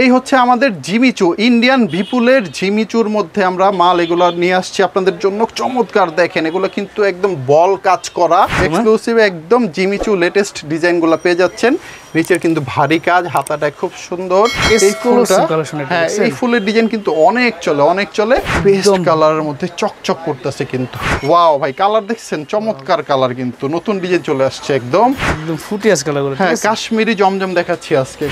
এই হচ্ছে আমাদের জিমিচু, ইন্ডিয়ান বিপুলের জিমিচুর মধ্যে আমরা মাল এগুলো নিয়ে আসছি আপনাদের জন্য। চমৎকার দেখেন, এগুলো কিন্তু একদম বল কাজ করা এক্সক্লুসিভ, একদম জিমিচু লেটেস্ট ডিজাইনগুলো পেয়ে যাচ্ছেন। নিচের কিন্তু ভারী কাজ, হাতাটা খুব সুন্দর। এই ফুলটা, হ্যাঁ এই ফুলের ডিজাইন কিন্তু অনেক চলে, পেস্ট কালারের মধ্যে চকচক করতেছে কিন্তু। ওয়াও ভাই, কালার দেখছেন, চমৎকার কালার, কিন্তু নতুন ডিজাইন চলে আসছে একদম ফুটিয়াস কালারগুলো। হ্যাঁ, কাশ্মীরি জমজম দেখাচ্ছি আজকে।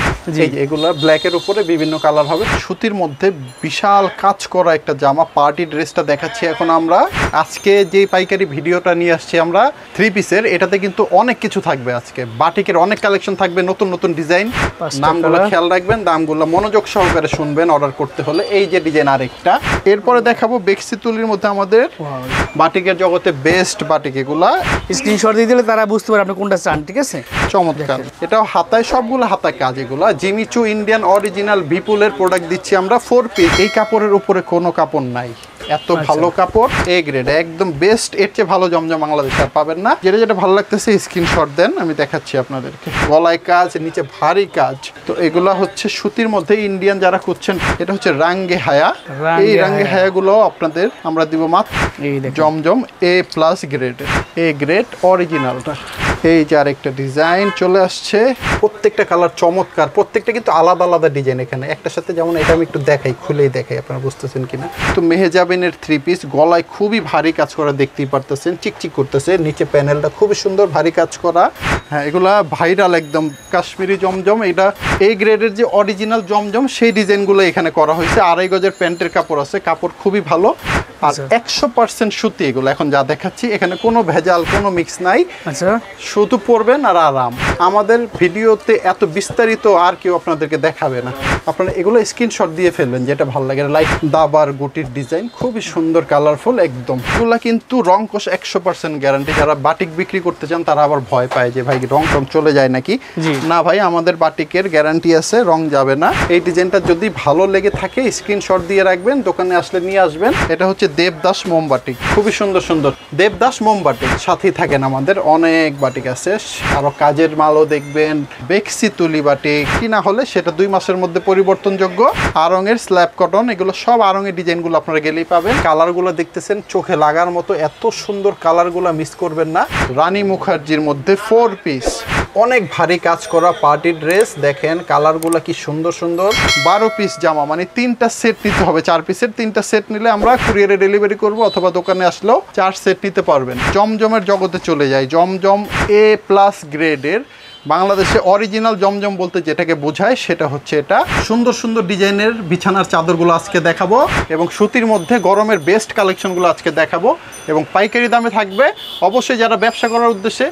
এগুলা ব্ল্যাকের উপরে বিভিন্ন কালার হবে, সুতির মধ্যে বিশাল কাজ করা একটা জামা। পার্টি ড্রেসটা দেখাচ্ছি এখন আমরা। আজকে যে পাইকারি ভিডিওটা নিয়ে আসছি আমরা 3 পিসের, এটাতে কিন্তু অনেক কিছু থাকবে। আজকে বাটিকের অনেক কালেকশন থাকবে, নতুন ডিজাইন। নামগুলো খেয়াল রাখবেন, দামগুলো মনোযোগ সহকারে শুনবেন অর্ডার করতে হলে। এই যে ডিজাইন আরেকটা, এরপরে দেখাবো বেক্সি তুলির মধ্যে আমাদের বাটিকের জগতে বেস্ট বাটিক। এগুলা স্ক্রিনশট দিয়ে দিলে তারা বুঝতে পারে আপনি কোনটা চান, ঠিক আছে? চমৎকার, এটাও হাতায়, সবগুলো হাতায় কাজ। এগুলা জিমিচু ইন্ডিয়ান অরিজিনাল বিপুলের প্রোডাক্ট দিচ্ছি আমরা 4 পিস। এই কাপড়ের উপরে কোনো কাপড় নাই, এত ভালো কাপড়, এ গ্রেড, একদম বেস্ট। এর চেয়ে ভালো জমজম বাংলাদেশে আর পাবেন না। যেটা ভালো লাগতেছে স্ক্রিনশট দেন, আমি দেখাচ্ছি আপনাদেরকে। গলায় কাজ, নিচে ভারী কাজ। তো এগুলা হচ্ছে সুতির মধ্যে ইন্ডিয়ান যারা খুঁজছেন, এটা হচ্ছে রাঙ্গে হায়া। এই রাঙ্গে হায়াগুলো আপনাদের আমরা দিব মাত্র জমজম A+ গ্রেডের, এ গ্রেড অরিজিনালটা। এই যে আরেকটা ডিজাইন চলে আসছে, প্রত্যেকটা কালার চমৎকার, প্রত্যেকটা কিন্তু আলাদা আলাদা ডিজাইন। এখানে একটার সাথে যেমন এটা আমি একটু দেখাই, খুলেই দেখাই, আপনারা বুঝতেছেন কিনা। তো মেহেজাবিনের 3 পিস, গলায় খুবই ভারী কাজ করা, দেখতেই পারতেছেন, চিকচিক করতেছে। নিচে প্যানেলটা খুবই সুন্দর, ভারী কাজ করা। হ্যাঁ, এগুলা ভাইরাল একদম কাশ্মীরি জমজম। এটা এই গ্রেডের যে অরিজিনাল জমজম, সেই ডিজাইনগুলো এখানে করা হয়েছে। 2.5 গজের প্যান্টের কাপড় আছে, কাপড় খুবই ভালো, আর 100% সুতি। এগুলো এখন যা দেখাচ্ছি, এখানে কোনো ভেজাল, কোনো মিক্স নাই। আচ্ছা, শুধু পরবেন আর আরাম। আমাদের ভিডিওতে এত বিস্তারিত আর কেউ আপনাদেরকে দেখাবে না। আপনারা এগুলো স্ক্রিনশট দিয়ে ফেলবেন, যেটা ভালো লাগে। লাইক দাবার গুটির ডিজাইন, খুবই সুন্দর, কালারফুল একদম। এগুলো কিন্তু রং কোষ 100% গ্যারান্টি। যারা বাটিক বিক্রি করতে চান তারা আবার ভয় পায় যে ভাই রং চলে যায় নাকি। না ভাই, আমাদের বাটিকের গ্যারান্টি আছে, রং যাবে না। এই ডিজাইনটা যদি ভালো লেগে থাকে স্ক্রিনশট দিয়ে রাখবেন, দোকানে আসলে নিয়ে আসবেন। এটা হচ্ছে দেবদাস মোমবাটিক, খুবই সুন্দর দেবদাস মোমবাটিক। সাথেই থাকেন, আমাদের অনেক বাটিক আছে, আরো কাজের মালও দেখবেন। বেক্সি তুলি বাটিক কিনা হলে সেটা 2 মাসের মধ্যে পরিবর্তনযোগ্য। আরঙের স্ল্যাব কটন, এগুলো সব আরঙের ডিজাইনগুলো আপনারা গেলেই পাবেন। কালারগুলো দেখতেছেন, চোখে লাগার মতো, এত সুন্দর কালারগুলো মিস করবেন না। রানী মুখার্জির মধ্যে 4 পিস, অনেক ভারী কাজ করা পার্টি ড্রেস। দেখেন কালারগুলো কি সুন্দর। 12 পিস জামা, মানে 3টা সেট নিতে হবে। 4 পিসের 3টা সেট নিলে আমরা কুরিয়ারে ডেলিভারি করব, অথবা দোকানে আসলেও 4 সেট নিতে পারবেন। জমজমের জগতে চলে যায়। জমজম A+ গ্রেডের, বাংলাদেশে অরিজিনাল জমজম বলতে যেটাকে বোঝায় সেটা হচ্ছে এটা। সুন্দর ডিজাইনের বিছানার চাদরগুলো আজকে দেখাবো, এবং সুতির মধ্যে গরমের বেস্ট কালেকশনগুলো আজকে দেখাবো, এবং পাইকারি দামে থাকবে। অবশ্যই যারা ব্যবসা করার উদ্দেশ্যে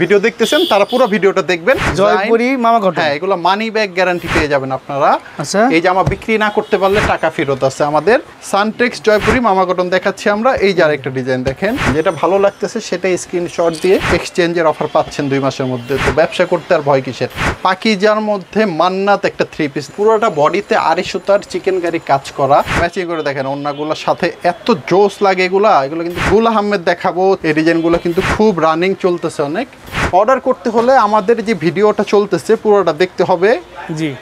ভিডিও দেখতেছেন তারা পুরো ভিডিওটা দেখবেন। জয়পুরি মামা কটন, হ্যাঁ এগুলো মানি ব্যাগ গ্যারান্টি পেয়ে যাবেন আপনারা। আচ্ছা, এই জামা বিক্রি না করতে পারলে টাকা ফেরত আছে আমাদের। সানটেক্স জয়পুরি মামা কটন দেখাচ্ছি আমরা। এই যে আরেকটা ডিজাইন দেখেন, যেটা ভালো লাগতেছে সেটাই স্ক্রিনশট দিয়ে এক্সচেঞ্জের অফার পাচ্ছেন 2 মাসের মধ্যে। তো ব্যবসা করতে আর ভয় কিসের। পাকিজার মধ্যে মান্নাত একটা 3 পিস, পুরোটা বডিতে আড়ি সুতার চিকেন কারি কাজ করা, ম্যাচিং করে দেখেন ওড়নাগুলোর সাথে, এত জোস লাগে এগুলো কিন্তু গুল আহমেদ দেখাবো। এই ডিজাইনগুলো কিন্তু খুব রানিং চলতেছে অনেক। অর্ডার করতে হলে আমাদের যে ভিডিওটা চলতেছে পুরোটা দেখতে হবে,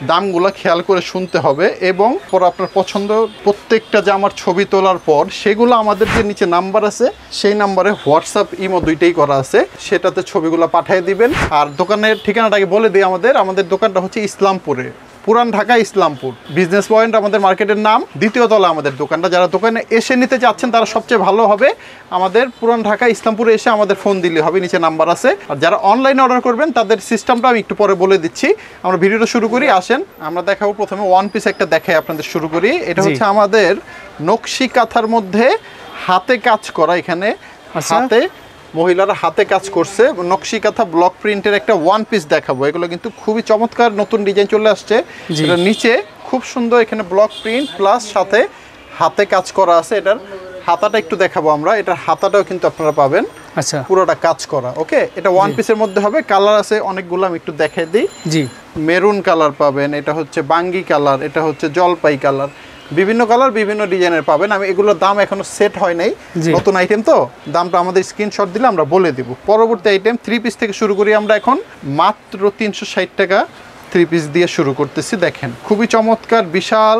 দামগুলো খেয়াল করে শুনতে হবে, এবং পর আপনার পছন্দ প্রত্যেকটা জামার ছবি তোলার পর সেগুলো আমাদের যে নিচে নাম্বার আছে সেই নাম্বারে হোয়াটসঅ্যাপ ইমো দুইটাই করা আছে, সেটাতে ছবিগুলো পাঠিয়ে দিবেন। আর দোকানের ঠিকানাটাকে বলে দিই, আমাদের দোকানটা হচ্ছে ইসলামপুরে, পুরান ঢাকা ইসলামপুর বিজনেস পয়েন্ট আমাদের মার্কেটের নাম। 2য় তলা আমাদের দোকানটা। যারা দোকানে এসে নিতে চাচ্ছেন তারা সবচেয়ে ভালো হবে আমাদের পুরান ঢাকা ইসলামপুরে এসে আমাদের ফোন দিলে হবে, নিচে নাম্বার আছে। আর যারা অনলাইনে অর্ডার করবেন তাদের সিস্টেমটা আমি একটু পরে বলে দিচ্ছি। আমরা ভিডিওটা শুরু করি, আসেন আমরা দেখাবো। প্রথমে 1 পিস একটা দেখাই আপনাদের, শুরু করি। এটা হচ্ছে আমাদের নকশি কাঁথার মধ্যে হাতে কাজ করা। এখানে হাতে মহিলারা হাতে কাজ করছে, নকশি কাঁথা ব্লক প্রিন্টের একটা 1 পিস দেখাবো। এগুলো কিন্তু খুবই চমৎকার, নতুন ডিজাইন চলে আসছে। এটা নিচে খুব সুন্দর, এখানে ব্লক প্রিন্ট প্লাস সাথে হাতে কাজ করা আছে। এটার হাতাটা একটু দেখাবো আমরা, এটার হাতাটাও কিন্তু আপনারা পাবেন। আচ্ছা, পুরোটা কাজ করা। ওকে, এটা 1 পিসের মধ্যে হবে। কালার আছে অনেকগুলো, আমি একটু দেখাই দিই। মেরুন কালার পাবেন, এটা হচ্ছে বাঙ্গি কালার, এটা হচ্ছে জলপাই কালার, বিভিন্ন কালার বিভিন্ন ডিজাইনের পাবেন। আমি এগুলোর দাম এখনো সেট হয় নাই, নতুন আইটেম তো দামটা আমাদের স্ক্রিনশট দিলে আমরা বলে দিব। পরবর্তী আইটেম 3 পিস থেকে শুরু করি আমরা এখন, মাত্র 360 টাকা 3 পিস দিয়ে শুরু করতেছি। দেখেন খুবই চমৎকার বিশাল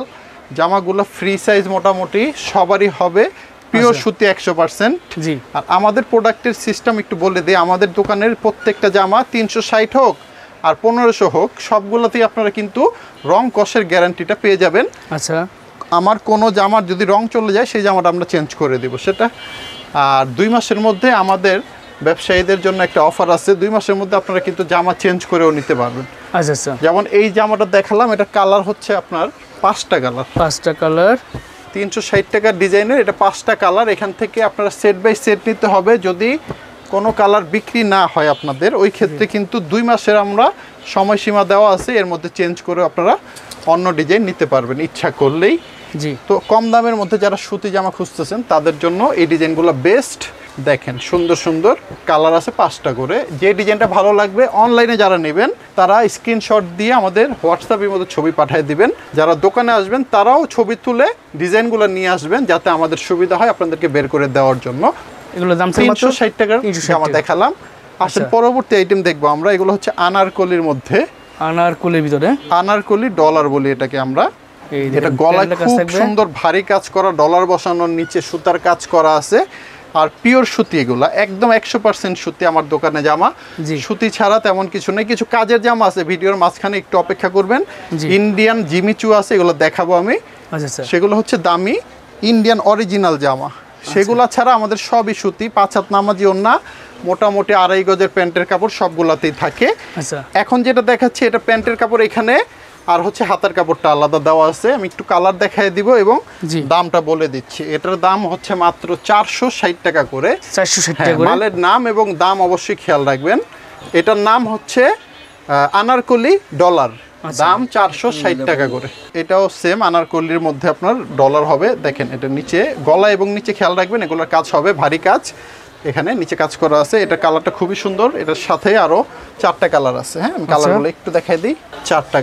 জামাগুলো, ফ্রি সাইজ, মোটামুটি সবারই হবে, পিওর সুতি 100%। জি। আর আমাদের প্রোডাক্টের সিস্টেম একটু বলে দিই, আমাদের দোকানের প্রত্যেকটা জামা 360 হোক আর 1500 হোক, সবগুলোতেই আপনারা কিন্তু রং কষের গ্যারান্টিটা পেয়ে যাবেন। আচ্ছা। আমার কোনো জামার যদি রং চলে যায় সেই জামাটা আমরা চেঞ্জ করে দেব সেটা। আর 2 মাসের মধ্যে আমাদের ব্যবসায়ীদের জন্য একটা অফার আছে, 2 মাসের মধ্যে আপনারা কিন্তু জামা চেঞ্জ করেও নিতে পারবেন। আচ্ছা আচ্ছা। যেমন এই জামাটা দেখালাম, এটা কালার হচ্ছে আপনার 5টা কালার, 5টা কালার, 360 টাকার ডিজাইনের, এটা 5টা কালার। এখান থেকে আপনারা সেট বাই সেট নিতে হবে। যদি কোনো কালার বিক্রি না হয় আপনাদের, ওই ক্ষেত্রে কিন্তু 2 মাসের আমরা সময়সীমা দেওয়া আছে, এর মধ্যে চেঞ্জ করে আপনারা অন্য ডিজাইন নিতে পারবেন ইচ্ছা করলেই। জি। তো কম দামের মধ্যে যারা সুতি জামা খুঁজতেছেন তাদের জন্য এই ডিজাইনগুলো বেস্ট। দেখেন সুন্দর সুন্দর কালার আছে 5টা করে। যে ডিজাইনটা ভালো লাগবে অনলাইনে যারা নেবেন তারা স্ক্রিনশট দিয়ে আমাদের হোয়াটসঅ্যাপের মধ্যে ছবি পাঠিয়ে দিবেন। যারা দোকানে আসবেন তারাও ছবি তুলে ডিজাইনগুলো নিয়ে আসবেন, যাতে আমাদের সুবিধা হয় আপনাদেরকে বের করে দেওয়ার জন্য। এগুলো দাম 360 টাকার জামা দেখালাম। আসলে পরবর্তী আইটেম দেখবো আমরা। এগুলো হচ্ছে আনারকলির মধ্যে, আনারকলির ভিতরে, আনারকলি ডলার বলি এটাকে আমরা। এটা গলায় খুব সুন্দর ভারী কাজ করা, ডলার বসানোর নিচে সুতার কাজ করা আছে, আর পিওর সুতি। এগুলা একদম 100% সুতি আমার দোকানে জামা। সুতি ছাড়া তেমন কিছু নেই, কিছু কাজের জামা আছে, ভিডিওর মাঝখানে একটু অপেক্ষা করবেন। ইন্ডিয়ান জিমিচু আছে, এগুলো দেখাবো আমি। সেগুলো হচ্ছে দামি ইন্ডিয়ান অরিজিনাল জামা। সেগুলা ছাড়া আমাদের সবই সুতি, 5 হাত নামাজি ওড়না, মোটামুটি 2.5 গজের প্যান্টের কাপড় সবগুলাতেই থাকে। এখন যেটা দেখাচ্ছি এটা প্যান্টের কাপড় এখানে, আর হচ্ছে হাতার কাপড়টা আলাদা দেওয়া আছে। আমি একটু কালার দেখাই দিব এবং দামটা বলে দিচ্ছি। এটার দাম হচ্ছে মাত্র 460 টাকা করে। 460 টাকা করে। মালের নাম এবং দাম অবশ্যই খেয়াল রাখবেন। এটার নাম হচ্ছে আনারকলি ডলার, দাম 460 টাকা করে। এটাও সেম আনারকলির মধ্যে আপনার ডলার হবে। দেখেন এটা নিচে গলা এবং নিচে খেয়াল রাখবেন, এগুলোর কাজ হবে ভারী কাজ, এখানে নিচে কাজ করা আছে। এটা কালারটা খুবই সুন্দর, এটার সাথে আরো 4টা কালার আছে। হ্যাঁ, আমি কালারগুলো একটু দেখাই দিই। 4টা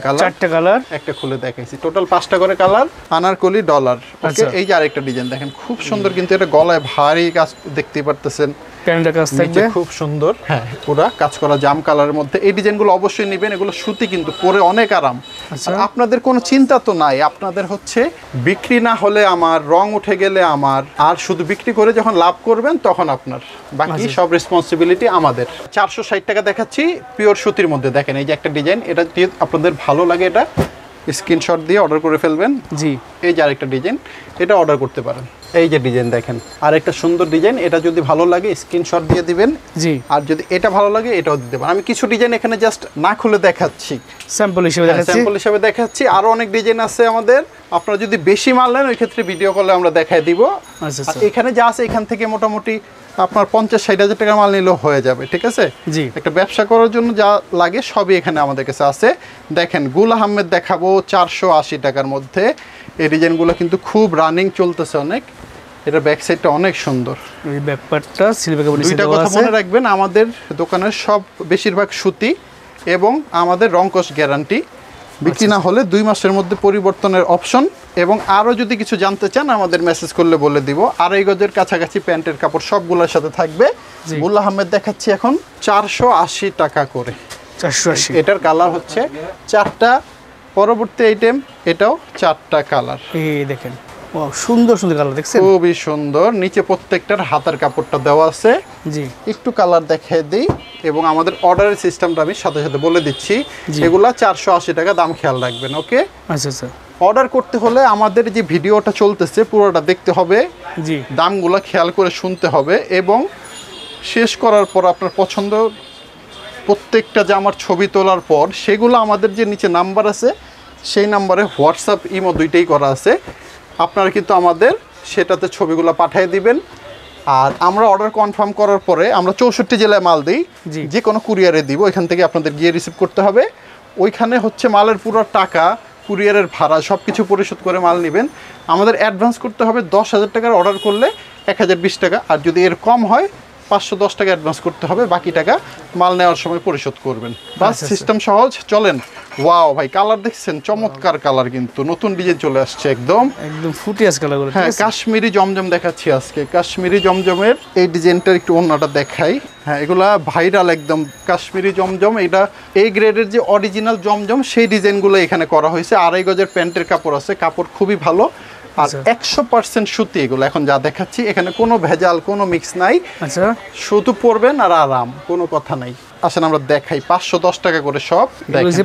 কালার, একটা খুলে দেখাইছি, টোটাল 5টা করে কালার। আনারকলি ডলার। ওকে, এই যে আরেকটা ডিজাইন দেখেন খুব সুন্দর, কিন্তু এটা গলায় ভারী কাজ দেখতেই পারতেছেন, প্যান্টের কাজ থাকবে খুব সুন্দর। হ্যাঁ, পুরো কাজ করা জাম কালারের মধ্যে। এই ডিজাইনগুলো অবশ্যই নেবেন, এগুলো সুতি কিন্তু পরে অনেক আরাম। আর আপনাদের কোনো চিন্তা তো নাই, আপনাদের হচ্ছে বিক্রি না হলে আমার, রং উঠে গেলে আমার, আর শুধু বিক্রি করে যখন লাভ করবেন তখন আপনার, বাকি সব রেসপন্সিবিলিটি আমাদের। 460 টাকা দেখাচ্ছি পিওর সুতির মধ্যে। দেখেন এই যে একটা ডিজাইন, এটা যদি আপনাদের ভালো লাগে এটা স্ক্রিনশট দিয়ে অর্ডার করে ফেলবেন। জি। এই যে আরেকটা ডিজাইন, এটা অর্ডার করতে পারেন। এই যে ডিজাইন দেখেন, আরেকটা সুন্দর ডিজাইন, এটা যদি ভালো লাগে স্ক্রিনশট দিয়ে দিবেন। জি। আর যদি এটা ভালো লাগে এটাও দিতে পারেন। আমি কিছু ডিজাইন এখানে জাস্ট না খুলে দেখাচ্ছি, স্যাম্পল হিসেবে দেখাচ্ছি। আরো অনেক ডিজাইন আছে আমাদের। আপনারা যদি বেশি মাল নেন ওই ক্ষেত্রে ভিডিও কলে আমরা দেখাই দিব। আর এখানে যা আছে এখান থেকে মোটামুটি আপনার 50-60 হাজার টাকার মাল নিলেও হয়ে যাবে, ঠিক আছে? জি। একটা ব্যবসা করার জন্য যা লাগে সবই এখানে আমাদের কাছে আছে। দেখেন গুল আহমেদ দেখাবো 480 টাকার মধ্যে। এই ডিজাইনগুলো কিন্তু খুব রানিং চলতেছে অনেক। এটা ব্যাক সাইডটা অনেক সুন্দর, এই ব্যাকপার্টটা সিলভার কাপড়। দুইটা কথা মনে রাখবেন, আমাদের দোকানের সব বেশিরভাগ সুতি এবং আমাদের রংকশ গ্যারান্টি। বিক্রি না হলে 2 মাসের মধ্যে পরিবর্তনের অপশন। এবং আরও যদি কিছু জানতে চান আমাদের মেসেজ করলে বলে দিব। 2.5 গজের কাছাকাছি প্যান্টের কাপড় সবগুলোর সাথে থাকবে। গুল আহমেদ দেখাচ্ছি এখন 480 টাকা করে। 480। এটার কালার হচ্ছে 4টা। পরবর্তী আইটেম, এটাও 4টা কালার। এই দেখেন সুন্দর সুন্দর কালার দেখছেন, খুবই সুন্দর। নিচে প্রত্যেকটার হাতার কাপড়টা দেওয়া আছে। জি। একটু কালার দেখিয়ে দিই এবং আমাদের অর্ডারের সিস্টেমটা আমি সাথে সাথে বলে দিচ্ছি। এগুলা 480 টাকা, দাম খেয়াল রাখবেন। ওকে, আচ্ছা আচ্ছা। অর্ডার করতে হলে আমাদের যে ভিডিওটা চলতেছে পুরোটা দেখতে হবে। জি। দামগুলো খেয়াল করে শুনতে হবে এবং শেষ করার পর আপনার পছন্দ প্রত্যেকটা জামার ছবি তোলার পর সেগুলো আমাদের যে নিচে নাম্বার আছে সেই নাম্বারে হোয়াটসঅ্যাপ ইমো দুইটাই করা আছে। আপনারা কিন্তু আমাদের সেটাতে ছবিগুলো পাঠিয়ে দিবেন। আর আমরা অর্ডার কনফার্ম করার পরে আমরা 64 জেলায় মাল দিই, যে কোনো কুরিয়ারে দিব। এখান থেকে আপনাদের গিয়ে রিসিভ করতে হবে। ওইখানে হচ্ছে মালের পুরো টাকা, কুরিয়ারের ভাড়া সব কিছু পরিশোধ করে মাল নেবেন। আমাদের অ্যাডভান্স করতে হবে 10,000 টাকার অর্ডার করলে 1020 টাকা। আর যদি এর কম হয় 510 টাকা অ্যাডভান্স করতে হবে, বাকি টাকা মাল নেওয়ার সময় পরিশোধ করবেন। বাস সিস্টেম সহজ। চলেন। ওয়াও ভাই, কালার দেখছেন? চমৎকার কালার, কিন্তু নতুন ডিজাইন চলে আসছে একদম ফুটিয়াস কালার করে। হ্যাঁ, কাশ্মীরি জমজম দেখাচ্ছি আজকে। কাশ্মীরি জমজমের এই ডিজাইনটার একটু অন্যটা দেখাই। হ্যাঁ, এগুলা ভাইরাল একদম কাশ্মীরি জমজম। এটা এই গ্রেডের যে অরিজিনাল জমজম সেই ডিজাইনগুলো এখানে করা হয়েছে। 2.5 গজের প্যান্টের কাপড় আছে, কাপড় খুবই ভালো আর 100% সুতি। এগুলো এখন যা দেখাচ্ছি এখানে কোনো ভেজাল, কোনো মিক্স নাই। আচ্ছা, শুধু পরবেন আর আরাম, কোনো কথা নাই। আসেন আমরা দেখাই। 510 টাকা করে সব।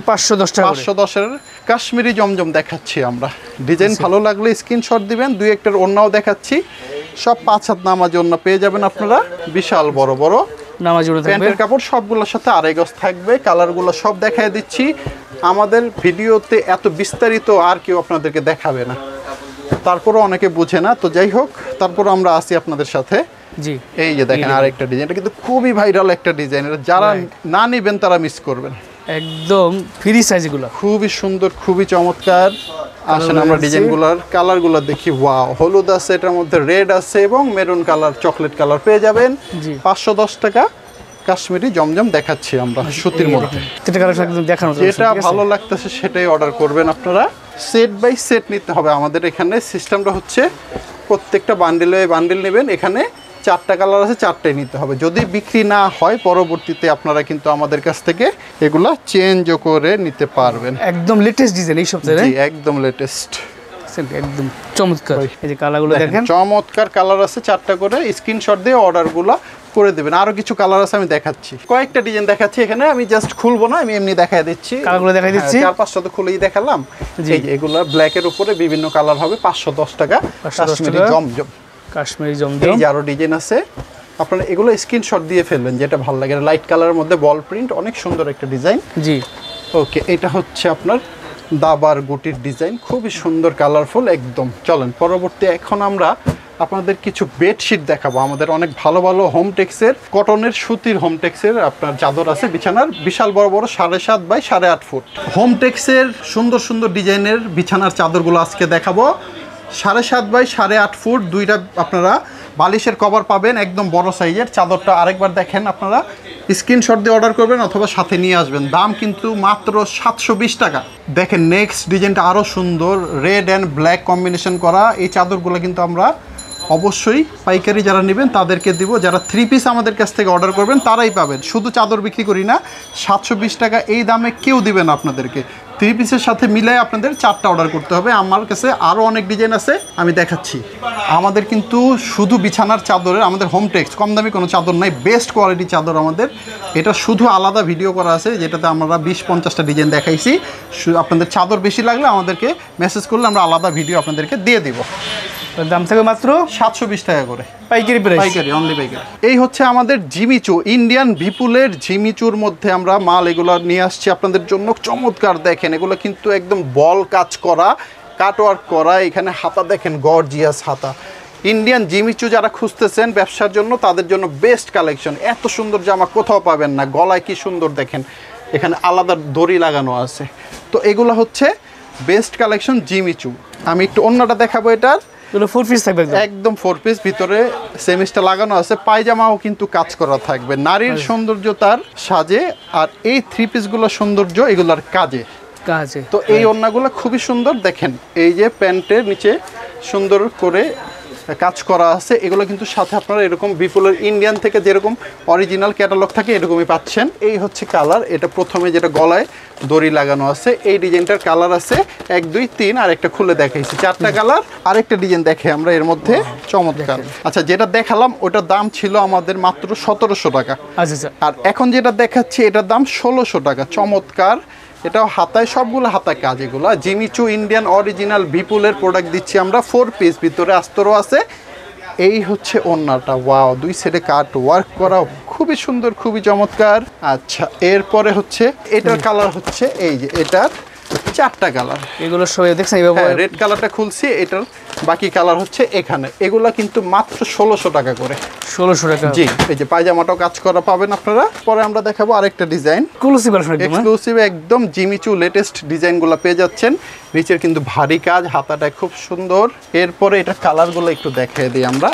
510 টাকা। 510-এর কাশ্মীরি জমজম দেখাচ্ছি আমরা। ডিজাইন ভালো লাগলে স্ক্রিনশট দিবেন। 2-1টার ওড়নাও দেখাচ্ছি। সব 5 হাত নামাজি ওড়না পেয়ে যাবেন আপনারা, বিশাল বড় বড় নামাজি ওড়না থাকবে। প্যান্টের কাপড় সবগুলোর সাথে 2.5 গজ থাকবে। কালারগুলো সব দেখাই দিচ্ছি। আমাদের ভিডিওতে এত বিস্তারিত আর কেউ আপনাদেরকে দেখাবে না, তারপরও অনেকে বুঝে না। তো যাই হোক, তারপর আমরা আসি আপনাদের সাথে। জি, এই যে দেখেন আরেকটা ডিজাইন, এটা কিন্তু খুবই ভাইরাল একটা ডিজাইন। যারা না নেবেন তারা মিস করবেন। একদম ফ্রি সাইজ এগুলো, খুবই সুন্দর, খুবই চমৎকার। আসেন আমরা ডিজাইনগুলোর কালারগুলো দেখি। ওয়াও, হলুদ আছে, এটার মধ্যে রেড আছে এবং মেরুন কালার, চকলেট কালার পেয়ে যাবেন। 510 টাকা কাশ্মীরি জমজম দেখাচ্ছি আমরা সুতির মধ্যে। যেটা ভালো লাগতেছে সেটাই অর্ডার করবেন আপনারা। সেট বাই সেট নিতে হবে। আমাদের এখানে সিস্টেমটা হচ্ছে প্রত্যেকটা বান্ডিলে বান্ডিল নেবেন। এখানে 4টা কালার আছে, 4টাই নিতে হবে। যদি বিক্রি না হয় পরবর্তীতে আপনারা কিন্তু আমাদের কাছ থেকে এগুলা চেঞ্জও করে নিতে পারবেন। একদম লেটেস্ট ডিজাইন এই সপ্তাহে। জি, একদম লেটেস্ট, একদম চমৎকার। এই যে কালারগুলো দেখেন, চমৎকার কালার আছে। 4টা করে স্ক্রিনশট দিয়ে অর্ডারগুলো করে দেবেন। আরো কিছু কালার আছে, আমি দেখাচ্ছি। কয়েকটা ডিজাইন দেখাচ্ছি এখানে, আমি জাস্ট খুলবো না, আমি এমনি দেখাই দিচ্ছি। কালারগুলো দেখাই দিচ্ছি। 4-5টা তো খুলেই দেখালাম। এই যে এগুলা ব্ল্যাকের উপরে বিভিন্ন কালার হবে। 510 টাকা কাশ্মীরি জমজম। কাশ্মীরি জমজম। এই যে আরো ডিজাইন আছে, আপনারা এগুলো স্ক্রিনশট দিয়ে ফেলবেন যেটা ভালো লাগে। লাইট কালারের মধ্যে বল প্রিন্ট, অনেক সুন্দর একটা ডিজাইন। জি, ওকে, এটা হচ্ছে আপনার দাবার গুটির ডিজাইন, খুবই সুন্দর, কালারফুল একদম। চলেন পরবর্তী। এখন আমরা আপনাদের কিছু বেডশিট দেখাবো। আমাদের অনেক ভালো ভালো হোমটেক্সের, কটনের, সুতির হোমটেক্সের আপনার চাদর আছে বিছানার, বিশাল বড় বড় 7.5 বাই 8.5 ফুট হোমটেক্সের সুন্দর সুন্দর ডিজাইনের বিছানার চাদরগুলো আজকে দেখাবো। 7.5 বাই 8.5 ফুট, 2টা আপনারা বালিশের কভার পাবেন, একদম বড় সাইজের। চাদরটা আরেকবার দেখেন, আপনারা স্ক্রিনশট দিয়ে অর্ডার করবেন অথবা সাথে নিয়ে আসবেন। দাম কিন্তু মাত্র 720 টাকা। দেখেন নেক্সট ডিজাইনটা আরও সুন্দর, রেড অ্যান্ড ব্ল্যাক কম্বিনেশন করা। এই চাদরগুলো কিন্তু আমরা অবশ্যই পাইকারি যারা নেবেন তাদেরকে দিব। যারা 3 পিস আমাদের কাছ থেকে অর্ডার করবেন তারাই পাবেন। শুধু চাদর বিক্রি করি না। 720 টাকা এই দামে কেউ দিবে না আপনাদেরকে। 3 পিসের সাথে মিলাই আপনাদের 4টা অর্ডার করতে হবে। আমার কাছে আরও অনেক ডিজাইন আছে, আমি দেখাচ্ছি। আমাদের কিন্তু শুধু বিছানার চাদরের, আমাদের হোমটেক্স, কম দামি কোনো চাদর নাই, বেস্ট কোয়ালিটি চাদর আমাদের। এটা শুধু আলাদা ভিডিও করা আছে, যেটাতে আমরা 20-50টা ডিজাইন দেখাইছি। আপনাদের চাদর বেশি লাগলে আমাদেরকে মেসেজ করলে আমরা আলাদা ভিডিও আপনাদেরকে দিয়ে দিব। দাম থাকবে মাত্র 720 টাকা করে পাইকারি প্রাইস। পাইকারি, অনলি পাইকারি। এই হচ্ছে আমাদের জিমিচু, ইন্ডিয়ান বিপুলের জিমিচুর মধ্যে আমরা মাল এগুলো নিয়ে আসছি আপনাদের জন্য। চমৎকার দেখেন, এগুলো কিন্তু একদম বল কাজ করা, কাটওয়ার্ক করা। এখানে হাতা দেখেন, গর্জিয়াস হাতা। ইন্ডিয়ান জিমিচু যারা খুঁজতেছেন ব্যবসার জন্য, তাদের জন্য বেস্ট কালেকশন। এত সুন্দর জামা কোথাও পাবেন না। গলায় কি সুন্দর দেখেন, এখানে আলাদা দড়ি লাগানো আছে। তো এগুলো হচ্ছে বেস্ট কালেকশন জিমিচু। আমি একটু অন্যটা দেখাবো। এটার 4 পিস থাকবে, একদম 4 পিস, ভিতরে সেমিস্টার লাগানো আছে। পায়জামাও কিন্তু কাজ করা থাকবে। নারীর সৌন্দর্য তার সাজে, আর এই 3 পিসগুলো সৌন্দর্য এগুলোর কাজে। তো এই ওড়নাগুলো খুবই সুন্দর দেখেন। এই যে প্যান্টের নিচে সুন্দর করে কাজ করা আছে। এগুলো কিন্তু সাথে আপনারা এরকম বিপুলের ইন্ডিয়ান থেকে যেরকম অরিজিনাল ক্যাটালগ থাকে এরকমই পাচ্ছেন। এই হচ্ছে কালার। এটা প্রথমে যেটা গলায় দড়ি লাগানো আছে, এই ডিজাইনটার কালার আছে 1, 2, 3, আর একটা খুলে দেখাইছি। 4টা কালার। আরেকটা ডিজাইন দেখে আমরা এর মধ্যে, চমৎকার। আচ্ছা, যেটা দেখালাম ওটার দাম ছিল আমাদের মাত্র 1700 টাকা। আচ্ছা, আর এখন যেটা দেখাচ্ছি এটার দাম 1600 টাকা। চমৎকার। এটাও হাতায়, সবগুলো হাতায় কাজ। এগুলো জিমিচু ইন্ডিয়ান অরিজিনাল বিপুলের প্রোডাক্ট দিচ্ছি আমরা। 4 পিস, ভিতরে আস্তরও আছে। এই হচ্ছে ওড়নাটা। ওয়াও, 2 সাইডে কাট ওয়ার্ক করা, খুবই সুন্দর, খুবই চমৎকার। আচ্ছা, এরপরে হচ্ছে এটার কালার হচ্ছে এই যে, এটার চারটা কালার। এগুলো সবাই দেখছেন এইভাবে হ্যাঁ, রেড কালারটা খুলছি, এটার বাকি কালার হচ্ছে এখানে। এগুলা কিন্তু মাত্র 1600 টাকা করে। 1600 টাকা। জি, এই যে পায়জামাটাও কাজ করা পাবেন আপনারা। পরে আমরা দেখাবো আরেকটা ডিজাইন, এক্সক্লুসিভ কালেকশন একদম। এক্সক্লুসিভ একদম জিমিচু লেটেস্ট ডিজাইনগুলো পেয়ে যাচ্ছেন। নিচের কিন্তু ভারী কাজ, হাতাটা খুব সুন্দর। এরপরে এটা কালারগুলো একটু দেখিয়ে দিই আমরা।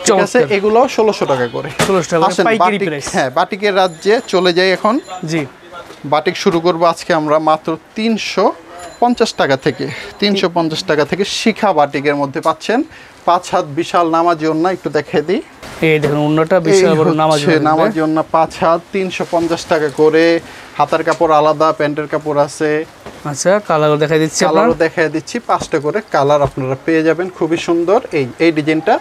ঠিক আছে, এগুলোও 1600 টাকা করে। 1600 টাকা আসেন পাইকারি বাটিক, প্রাইস। হ্যাঁ বাটিকের রাজ্যে চলে যাই এখন। জি, বাটিক শুরু করবো আজকে আমরা মাত্র 350 টাকা থেকে। 350 টাকা থেকে শিখা বাটিকের মধ্যে পাচ্ছেন। 5 হাত বিশাল নামাজি ওন্না, একটু দেখিয়ে দিই। এই দেখুন ওন্নাটা বিশাল বড় নামাজি। নামাজি ওন্না 5 হাত 350 টাকা করে। হাতার কাপড় আলাদা, প্যান্টের কাপড় আছে। আচ্ছা, কালারও দেখাই দিচ্ছি আপনারা। কালারও দেখাই দিচ্ছি, 5টা করে কালার আপনারা পেয়ে যাবেন, খুবই সুন্দর। এই ডিজাইনটা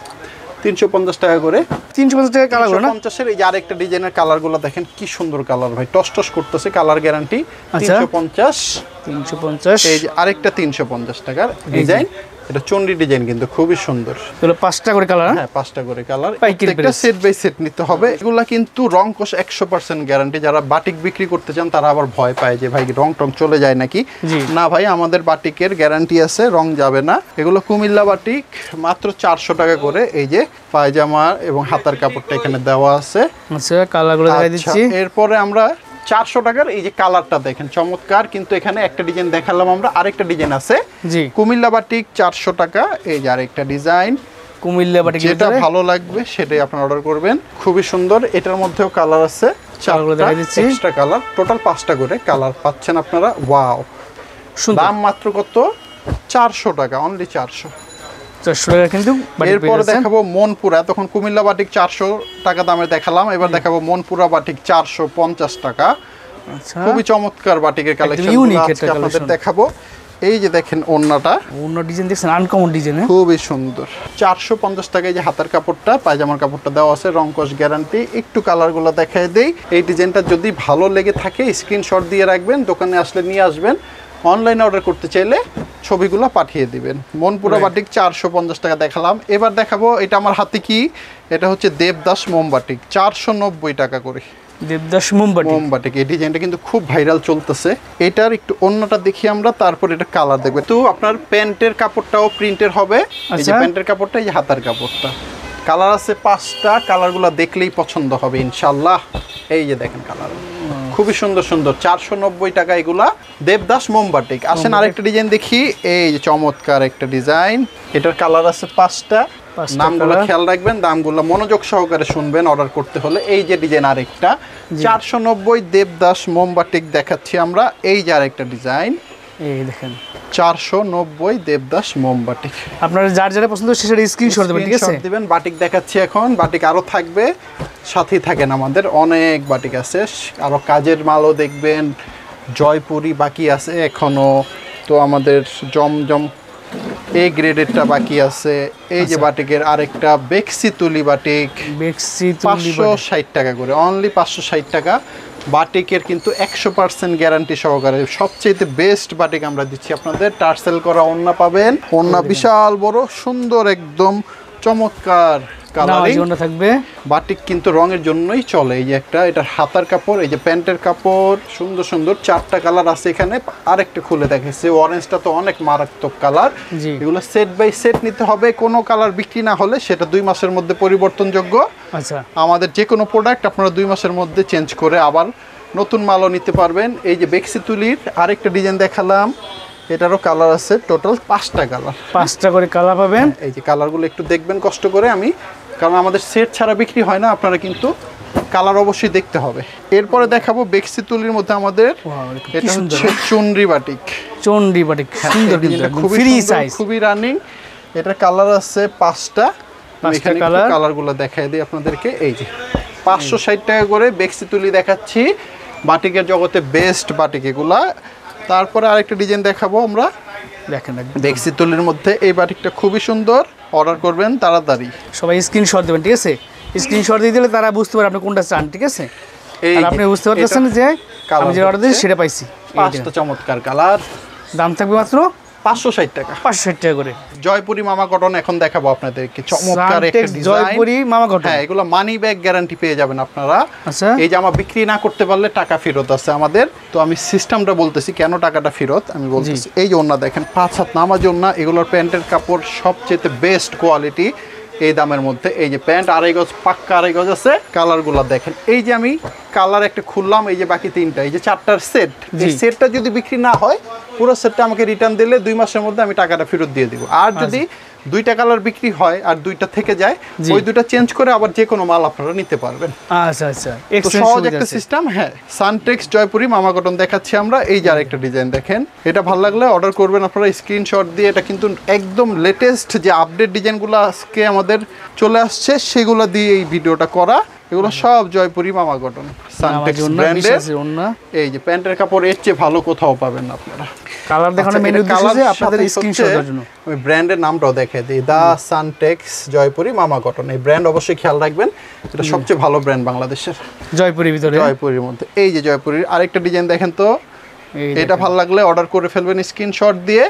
350 টাকা করে। 350 টাকা কালারগুলো না? 350 এর এই যে আরেকটা ডিজাইনের কালারগুলো দেখেন কি সুন্দর কালার ভাই, টস টস করতেছে, কালার গ্যারান্টি। আচ্ছা। 350। 350। এই যে আরেকটা 350 টাকার ডিজাইন, এটা চন্ডি ডিজাইন, কিন্তু খুবই সুন্দর। এগুলো 5টা করে কালার। হ্যাঁ, 5টা করে কালার। পাইকারি একটা প্রাইস। সেট বাই সেট নিতে হবে। এগুলা কিন্তু রং কোশ 100% গ্যারান্টি। যারা বাটিক বিক্রি করতে চান তারা আবার ভয় পায় যে ভাই রং টং চলে যায় নাকি। জি। না ভাই, আমাদের বাটিকের গ্যারান্টি আছে, রং যাবে না। এগুলো কুমিল্লা বাটিক, মাত্র 400 টাকা করে। এই যে পায়জামা এবং হাতার কাপড়টা এখানে দেওয়া আছে। আচ্ছা, কালারগুলো দেখাই আচ্ছা, দিচ্ছি। এরপরে আমরা 400 টাকার এই যে কালারটা দেখেন চমৎকার, কিন্তু এখানে একটা ডিজাইন দেখালাম আমরা, আরেকটা ডিজাইন আছে। জি, কুমিল্লা বাটিক 400 টাকা। এই যে আরেকটা ডিজাইন, কুমিল্লা বাটিক। যেটা ভালো লাগবে সেটাই আপনারা অর্ডার করবেন, খুবই সুন্দর। এটার মধ্যেও কালার আছে, কালারগুলো দেখাই দিচ্ছি। এক্সট্রা কালার, টোটাল 5টা করে কালার পাচ্ছেন আপনারা। ওয়াও, সুন্দর। দাম মাত্র কত? 400 টাকা, অনলি 400। 400 টাকা কিন্তু বাটিক এরপর পেয়ে যাচ্ছেন। দেখাবো মনপুরা। তখন কুমিল্লা বাটিক 400 টাকা দামে দেখালাম, এবার দেখাবো মনপুরা বাটিক 450 টাকা। আচ্ছা, খুবই চমৎকার বাটিকের কালেকশন unique একটা আপনাদের collection। দেখাবো। এই যে দেখেন ওন্নাটা অন্য ডিজাইন দেখছেন, আনকমন ডিজাইন। খুবই সুন্দর। 450 টাকায় যে হাতার কাপড়টা, পায়জামার কাপড়টা দেওয়া আছে, রংকশ গ্যারান্টি। একটু কালারগুলো দেখায় দেই। এই ডিজাইনটা যদি ভালো লেগে থাকে স্ক্রিনশট দিয়ে রাখবেন, দোকানে আসলে নিয়ে আসবেন। অনলাইনে অর্ডার করতে চাইলে ছবিগুলো পাঠিয়ে দিবেন। মনপুরা বাটিক 450 টাকা দেখালাম। এবার দেখাবো, এটা আমার হাতে কি, এটা হচ্ছে দেবদাস মোমবাটিক, 490 টাকা করে। দেবদাস মোমবাটিক। এই ডিজাইনটা কিন্তু খুব ভাইরাল চলতেছে। এটার একটু অন্যটা দেখি আমরা, তারপর এটা কালার দেখবে। তো আপনার প্যান্টের কাপড়টাও প্রিন্টের হবে। এই যে আচ্ছা। প্যান্টের কাপড়টা, এই যে হাতার কাপড়টা, কালার আছে 5টা। কালারগুলো দেখলেই পছন্দ হবে ইনশাআল্লাহ। এই যে দেখেন কালার, খুবই সুন্দর সুন্দর। 490 টাকা এগুলা, দেবদাস মোমবাটিক। আসেন আরেকটা ডিজাইন দেখি। এই যে চমৎকার একটা ডিজাইন, এটার কালার আছে 5টা। নামগুলো খেয়াল রাখবেন, দামগুলো মনোযোগ সহকারে শুনবেন অর্ডার করতে হলে। এই যে ডিজাইন আরেকটা 490 দেবদাস মোমবাটিক দেখাচ্ছি আমরা। এই যে আরেকটা ডিজাইন, এই দেখেন 490 দেবদাস মোমবাটিক। আপনারা যার যারা পছন্দ সেটা স্ক্রিনশট দেবেন, ঠিক আছে? স্ক্রিনশট দিবেন। বাটিক দেখাচ্ছি এখন, বাটিক আরো থাকবে, সাথেই থাকেন আমাদের, অনেক বাটিক আছে। আরো কাজের মালও দেখবেন, জয়পুরি বাকি আছে এখনো। তো আমাদের জমজম এ গ্রেডেরটা বাকি আছে। এই যে বাটিকের আরেকটা বেক্সি তুলি বাটিক, বেক্সি তুলি 560 টাকা করে, অনলি 560 টাকা। বাটিকের কিন্তু 100% গ্যারান্টি সহকারে সবচেয়ে বেস্ট বাটিক আমরা দিচ্ছি আপনাদের। টার্সেল করা ওন্না পাবেন, ওন্না বিশাল বড় সুন্দর, একদম চমৎকার কালারিং থাকবে। বাটিক কিন্তু রঙের জন্যই চলে। এই যে একটা, এটা হাতার কাপড়, এই যে প্যান্টের কাপড়, সুন্দর সুন্দর 4টা কালার আছে এখানে। আরেকটা খুলে দেখেছে, অরেঞ্জটা তো অনেক মারাত্মক কালার। এগুলো সেট বাই সেট নিতে হবে, কোনো কালার বিক্রি না হলে সেটা 2 মাসের মধ্যে পরিবর্তনযোগ্য। আচ্ছা, আমাদের যে কোনো প্রোডাক্ট আপনারা 2 মাসের মধ্যে চেঞ্জ করে আবার নতুন মালও নিতে পারবেন। এই যে বেক্সি তুলির আরেকটা ডিজাইন দেখালাম, এটারও কালার আছে, টোটাল 5টা কালার। 5টা করে কালার পাবেন। এই যে কালারগুলো একটু দেখবেন কষ্ট করে, আমি কারণ আমাদের সেট ছাড়া বিক্রি হয় না, আপনারা কিন্তু কালার অবশ্যই দেখতে হবে। এরপরে দেখাবো বেক্সি তুলির মধ্যে আমাদের, এটা হচ্ছে চুনরি বাটিক। চন্ডি বাটিক সুন্দর, কিন্তু খুবই ফ্রি সুন্দর, সাইজ, খুবই রানিং। এটার কালার আছে 5টা। এখানে কালারগুলো দেখাই দিই আপনাদেরকে। এই যে 560 টাকা করে বেক্সি তুলি দেখাচ্ছি, বাটিকের জগতে বেস্ট বাটিক এগুলা। তারপরে আরেকটা ডিজাইন দেখাবো আমরা, দেখেন বেক্সি তুলির মধ্যে। এই বাটিকটা খুবই সুন্দর, অর্ডার করবেন তাড়াতাড়ি। সবাই স্ক্রিনশট দেবেন, ঠিক আছে? স্ক্রিনশট দিয়ে দিলে তারা বুঝতে পারে আপনি কোনটা চান, ঠিক আছে? আর আপনি বুঝতে পারতেছেন যে আমি যে অর্ডার দিয়েছি সেটা পাইছি। 5টা চমৎকার কালার, দাম থাকবে মাত্র 560 টাকা। 560 টাকা করে। জয়পুরি মামা কটন এখন দেখাবো আপনাদেরকে, চমৎকার একটা সানটেক্স ডিজাইন। জয়পুরি মামা কটন। হ্যাঁ, এগুলো মানি ব্যাক গ্যারান্টি পেয়ে যাবেন আপনারা। আচ্ছা, এই জামা বিক্রি না করতে পারলে টাকা ফেরত আছে আমাদের। তো আমি সিস্টেমটা বলতেছি কেন টাকাটা ফেরত আমি বলতেছি। এই যে ওন্না দেখেন 5 হাত নামাজ ওন্না, এগুলোর প্যান্টের কাপড় সবচেয়ে বেস্ট কোয়ালিটি এই দামের মধ্যে। এই যে প্যান্ট 2.5 গজ, পাক্কা 2.5 গজ আছে। কালারগুলো দেখেন, এই যে আমি কালার একটা খুললাম, এই যে বাকি 3টা, এই যে 4টার সেট। এই সেটটা যদি বিক্রি না হয় পুরো সেটটা আমাকে রিটার্ন দিলে 2 মাসের মধ্যে আমি টাকাটা ফেরত দিয়ে দিব। আর যদি 2টা কালার বিক্রি হয় আর 2টা থেকে যায়, ওই 2টা চেঞ্জ করে আবার যে কোনো মাল আপনারা নিতে পারবেন। আচ্ছা আচ্ছা, তো সহজ একটা সিস্টেম। হ্যাঁ, সানটেক্স জয়পুরি মামা কটন দেখাচ্ছি আমরা। এই যে আরেকটা ডিজাইন দেখেন, এটা ভালো লাগলে অর্ডার করবেন আপনারা স্ক্রিনশট দিয়ে। এটা কিন্তু একদম লেটেস্ট যে আপডেট ডিজাইনগুলো আজকে আমাদের চলে আসছে সেগুলো দিয়ে এই ভিডিওটা করা। এগুলো সব জয়পুরি মামা কটন সানটেক্স ব্র্যান্ডের। এই যে প্যান্টের কাপড় এর চেয়ে ভালো কোথাও পাবেন না আপনারা। কালার দেখানো মেনু দিয়েছে আপনাদের স্ক্রিনশটের জন্য। আমি ব্র্যান্ডের নামটাও দেখিয়ে দিই, দা সানটেক্স জয়পুরি মামা কটন। এই ব্র্যান্ড অবশ্যই খেয়াল রাখবেন, এটা সবচেয়ে ভালো ব্র্যান্ড বাংলাদেশের, জয়পুরির ভিতরে। জয়পুরির মধ্যে। এই যে জয়পুরির আরেকটা ডিজাইন দেখেন তো, এটা ভালো লাগলে অর্ডার করে ফেলবেন স্ক্রিনশট দিয়ে।